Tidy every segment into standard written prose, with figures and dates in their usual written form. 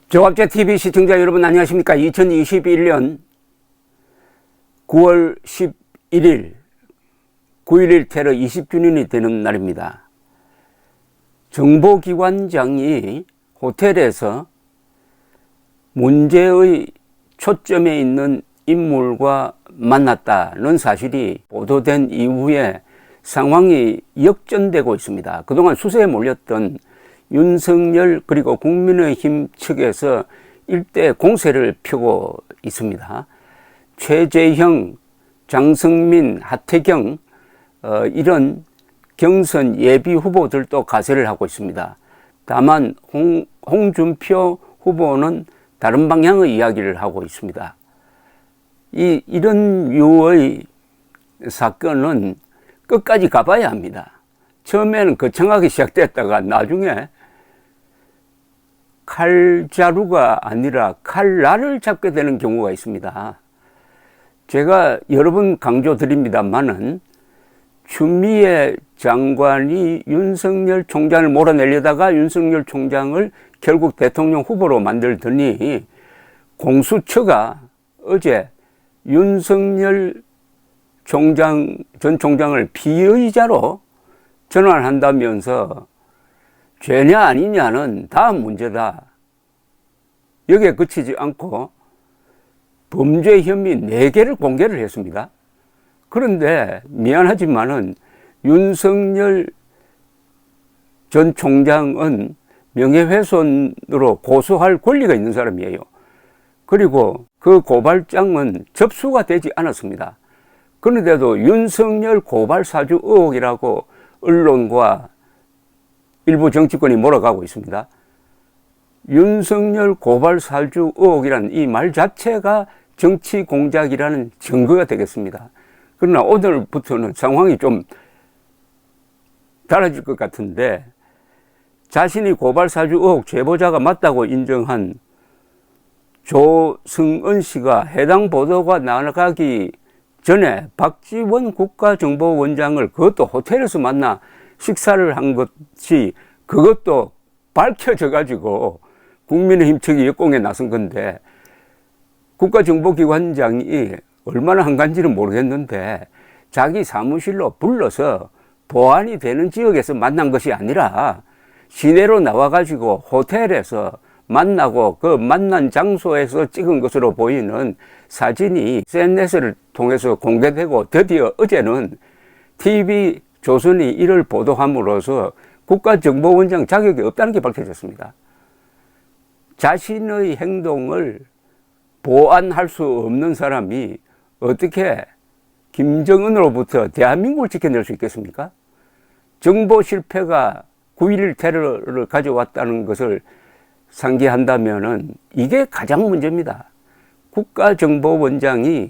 조갑제TV 시청자 여러분 안녕하십니까. 2021년 9월 11일 9.11 테러 20주년이 되는 날입니다. 정보기관장이 호텔에서 문제의 초점에 있는 인물과 만났다는 사실이 보도된 이후에 상황이 역전되고 있습니다. 그동안 수세에 몰렸던 윤석열 그리고 국민의힘 측에서 일대 공세를 펴고 있습니다. 최재형, 장성민, 하태경 이런 경선 예비 후보들도 가세를 하고 있습니다. 다만 홍준표 후보는 다른 방향의 이야기를 하고 있습니다. 이런 류의 사건은 끝까지 가봐야 합니다. 처음에는 거창하게 시작됐다가 나중에 칼자루가 아니라 칼날을 잡게 되는 경우가 있습니다. 제가 여러 번 강조드립니다만은 추미애 장관이 윤석열 총장을 몰아내려다가 윤석열 총장을 결국 대통령 후보로 만들더니 공수처가 어제 윤석열 전 총장을 피의자로 전환한다면서 죄냐 아니냐는 다음 문제다. 여기에 그치지 않고 범죄 혐의 4개를 공개를 했습니다. 그런데 미안하지만은 윤석열 전 총장은 명예훼손으로 고소할 권리가 있는 사람이에요. 그리고 그 고발장은 접수가 되지 않았습니다. 그런데도 윤석열 고발 사주 의혹이라고 언론과 일부 정치권이 몰아가고 있습니다. 윤석열 고발 사주 의혹이라는 이 말 자체가 정치 공작이라는 증거가 되겠습니다. 그러나 오늘부터는 상황이 좀 달라질 것 같은데, 자신이 고발 사주 의혹 제보자가 맞다고 인정한 조승은 씨가 해당 보도가 나가기 전에 박지원 국가정보원장을 그것도 호텔에서 만나 식사를 한 것이 그것도 밝혀져 가지고 국민의힘 측이 역공에 나선 건데, 국가정보기관장이 얼마나 한간지는 모르겠는데 자기 사무실로 불러서 보안이 되는 지역에서 만난 것이 아니라 시내로 나와 가지고 호텔에서 만나고 그 만난 장소에서 찍은 것으로 보이는 사진이 SNS를 통해서 공개되고, 드디어 어제는 TV 조선이 이를 보도함으로써 국가정보원장 자격이 없다는 게 밝혀졌습니다. 자신의 행동을 보완할 수 없는 사람이 어떻게 김정은으로부터 대한민국을 지켜낼 수 있겠습니까? 정보 실패가 9.11 테러를 가져왔다는 것을 상기한다면은 이게 가장 문제입니다. 국가정보원장이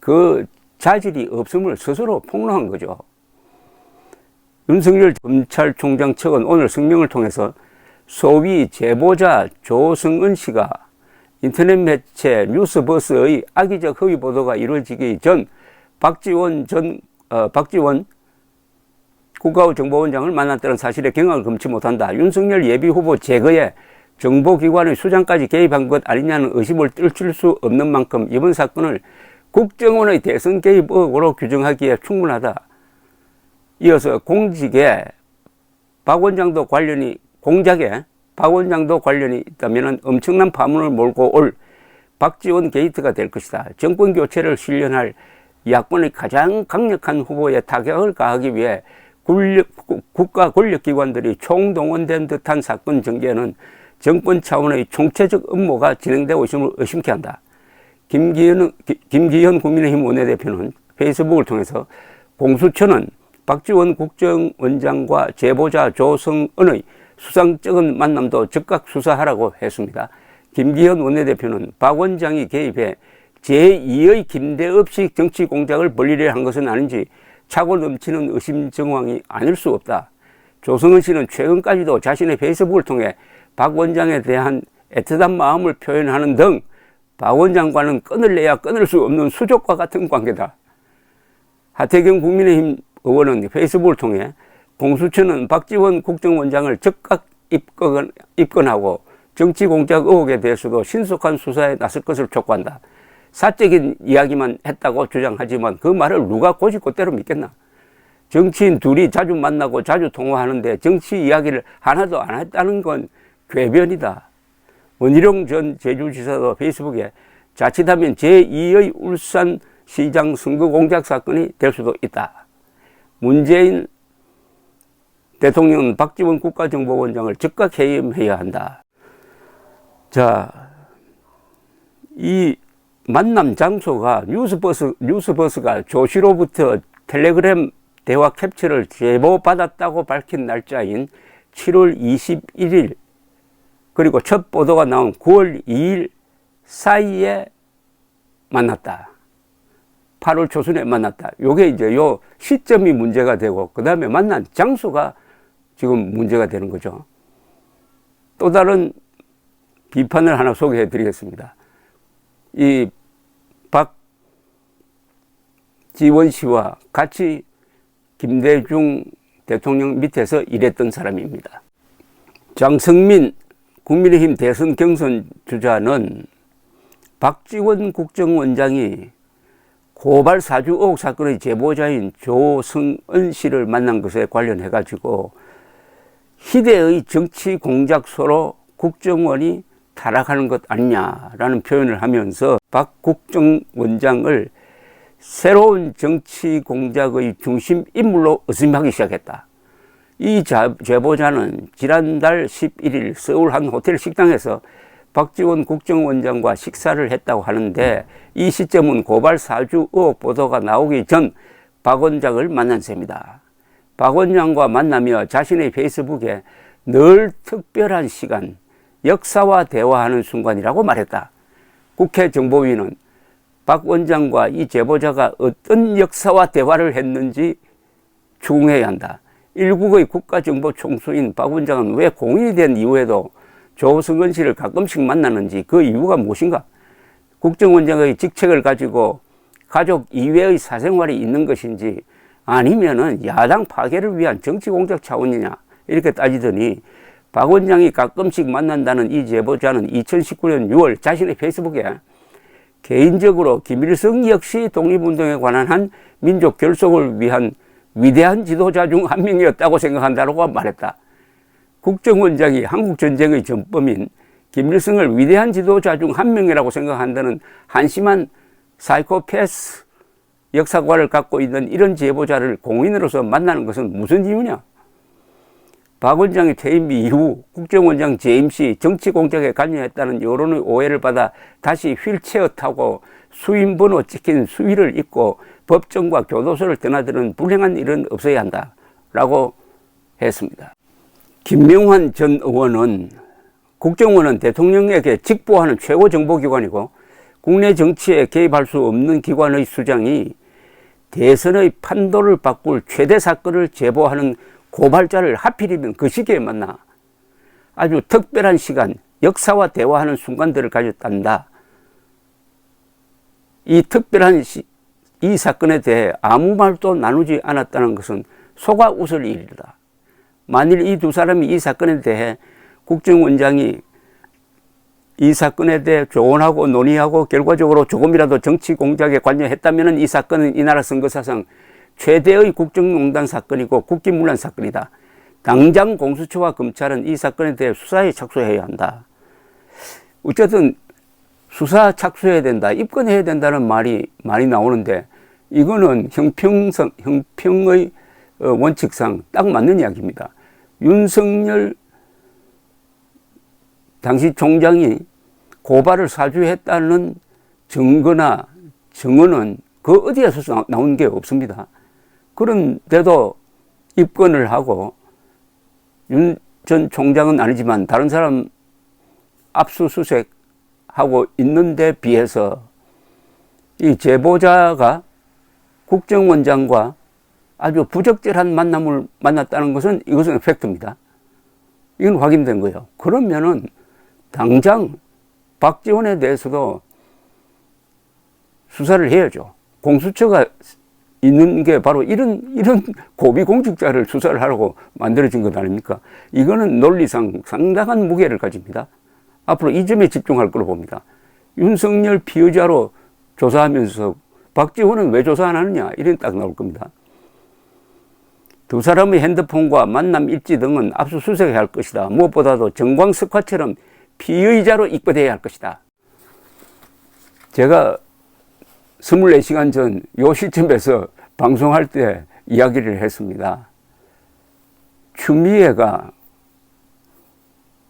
그 자질이 없음을 스스로 폭로한 거죠. 윤석열 검찰총장 측은 오늘 성명을 통해서 소위 제보자 조승은 씨가 인터넷 매체 뉴스버스의 악의적 허위 보도가 이루어지기 전 박지원 국가정보원장을 만났다는 사실에 경악을 금치 못한다. 윤석열 예비후보 제거에 정보기관의 수장까지 개입한 것 아니냐는 의심을 떨칠 수 없는 만큼 이번 사건을 국정원의 대선 개입 의혹으로 규정하기에 충분하다. 이어서 공작에 박 원장도 관련이 있다면 엄청난 파문을 몰고 올 박지원 게이트가 될 것이다. 정권 교체를 실현할 야권의 가장 강력한 후보에 타격을 가하기 위해 국가 권력기관들이 총동원된 듯한 사건 전개는 정권 차원의 총체적 음모가 진행되고 있음을 의심케 한다. 김기현 국민의힘 원내대표는 페이스북을 통해서 공수처는 박지원 국정원장과 제보자 조성은의 수상적인 만남도 즉각 수사하라고 했습니다. 김기현 원내대표는 박 원장이 개입해 제2의 김대읍식 정치 공작을 벌이려 한 것은 아닌지 차고 넘치는 의심 정황이 아닐 수 없다. 조성은 씨는 최근까지도 자신의 페이스북을 통해 박 원장에 대한 애틋한 마음을 표현하는 등 박 원장과는 끊을래야 끊을 수 없는 수족과 같은 관계다. 하태경 국민의힘 의원은 페이스북을 통해 공수처는 박지원 국정원장을 즉각 입건하고 정치 공작 의혹에 대해서도 신속한 수사에 나설 것을 촉구한다. 사적인 이야기만 했다고 주장하지만 그 말을 누가 고집고대로 믿겠나? 정치인 둘이 자주 만나고 자주 통화하는데 정치 이야기를 하나도 안 했다는 건 궤변이다. 원희룡 전 제주지사도 페이스북에 자칫하면 제2의 울산시장 선거 공작 사건이 될 수도 있다. 문재인 대통령은 박지원 국가정보원장을 즉각 해임해야 한다. 자, 이 만남 장소가 뉴스버스가 조씨로부터 텔레그램 대화 캡처를 제보받았다고 밝힌 날짜인 7월 21일 그리고 첫 보도가 나온 9월 2일 사이에 만났다. 8월 초순에 만났다. 요게 이제 요 시점이 문제가 되고 그 다음에 만난 장소가 지금 문제가 되는 거죠. 또 다른 비판을 하나 소개해 드리겠습니다. 이 박지원 씨와 같이 김대중 대통령 밑에서 일했던 사람입니다. 장성민 국민의힘 대선 경선 주자는 박지원 국정원장이 고발 사주 의혹 사건의 제보자인 조성은 씨를 만난 것에 관련해 가지고 희대의 정치 공작소로 국정원이 타락하는 것 아니냐라는 표현을 하면서 박 국정원장을 새로운 정치 공작의 중심 인물로 의심하기 시작했다. 이 제보자는 지난달 11일 서울 한 호텔 식당에서 박지원 국정원장과 식사를 했다고 하는데 이 시점은 고발 사주 의혹 보도가 나오기 전 박 원장을 만난 셈이다. 박 원장과 만나며 자신의 페이스북에 늘 특별한 시간, 역사와 대화하는 순간이라고 말했다. 국회 정보위는 박 원장과 이 제보자가 어떤 역사와 대화를 했는지 추궁해야 한다. 일국의 국가정보총수인 박 원장은 왜 공인이 된 이후에도 조성은 씨를 가끔씩 만나는지 그 이유가 무엇인가? 국정원장의 직책을 가지고 가족 이외의 사생활이 있는 것인지 아니면은 야당 파괴를 위한 정치 공작 차원이냐 이렇게 따지더니 박 원장이 가끔씩 만난다는 이 제보자는 2019년 6월 자신의 페이스북에 개인적으로 김일성 역시 독립운동에 관한 한 민족 결속을 위한 위대한 지도자 중 한 명이었다고 생각한다고 말했다. 국정원장이 한국전쟁의 전범인 김일성을 위대한 지도자 중 한 명이라고 생각한다는 한심한 사이코패스 역사관을 갖고 있는 이런 제보자를 공인으로서 만나는 것은 무슨 이유냐? 박 원장의 퇴임 이후 국정원장 재임 시 정치 공작에 관여했다는 여론의 오해를 받아 다시 휠체어 타고 수임번호 찍힌 수의를 입고 법정과 교도소를 드나드는 불행한 일은 없어야 한다 라고 했습니다. 김명환 전 의원은 국정원은 대통령에게 직보하는 최고 정보기관이고 국내 정치에 개입할 수 없는 기관의 수장이 대선의 판도를 바꿀 최대 사건을 제보하는 고발자를 하필이면 그 시기에 만나 아주 특별한 시간, 역사와 대화하는 순간들을 가졌단다. 이 특별한 이 사건에 대해 아무 말도 나누지 않았다는 것은 속아 웃을 일이다. 만일 이 두 사람이 이 사건에 대해 국정원장이 이 사건에 대해 조언하고 논의하고 결과적으로 조금이라도 정치 공작에 관여했다면 이 사건은 이 나라 선거사상 최대의 국정농단 사건이고 국기문란 사건이다. 당장 공수처와 검찰은 이 사건에 대해 수사에 착수해야 한다. 어쨌든 수사 착수해야 된다, 입건해야 된다는 말이 많이 나오는데 이거는 형평의 원칙상 딱 맞는 이야기입니다. 윤석열 당시 총장이 고발을 사주했다는 증거나 증언은 그 어디에서 나온 게 없습니다. 그런데도 입건을 하고 윤 전 총장은 아니지만 다른 사람 압수수색하고 있는데 비해서 이 제보자가 국정원장과 아주 부적절한 만남을 만났다는 것은 이것은 팩트입니다. 이건 확인된 거예요. 그러면은 당장 박지원에 대해서도 수사를 해야죠. 공수처가 있는 게 바로 이런 고비공직자를 수사를 하라고 만들어진 것 아닙니까? 이거는 논리상 상당한 무게를 가집니다. 앞으로 이 점에 집중할 걸로 봅니다. 윤석열 피의자로 조사하면서 박지원은 왜 조사 안 하느냐, 이런 딱 나올 겁니다. 두 사람의 핸드폰과 만남 일지 등은 압수수색해야 할 것이다. 무엇보다도 정광석화처럼 피의자로 입건해야 할 것이다. 제가 24시간 전 요 시점에서 방송할 때 이야기를 했습니다. 추미애가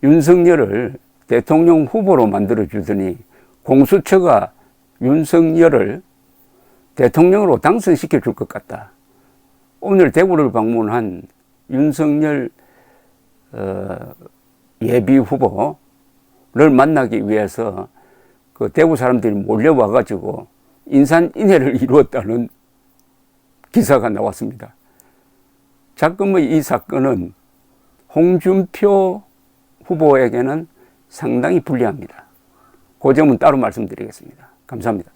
윤석열을 대통령 후보로 만들어주더니 공수처가 윤석열을 대통령으로 당선시켜 줄 것 같다. 오늘 대구를 방문한 윤석열 예비 후보를 만나기 위해서 그 대구 사람들이 몰려와가지고 인산인해를 이루었다는 기사가 나왔습니다. 자금의 이 사건은 홍준표 후보에게는 상당히 불리합니다. 그 점은 따로 말씀드리겠습니다. 감사합니다.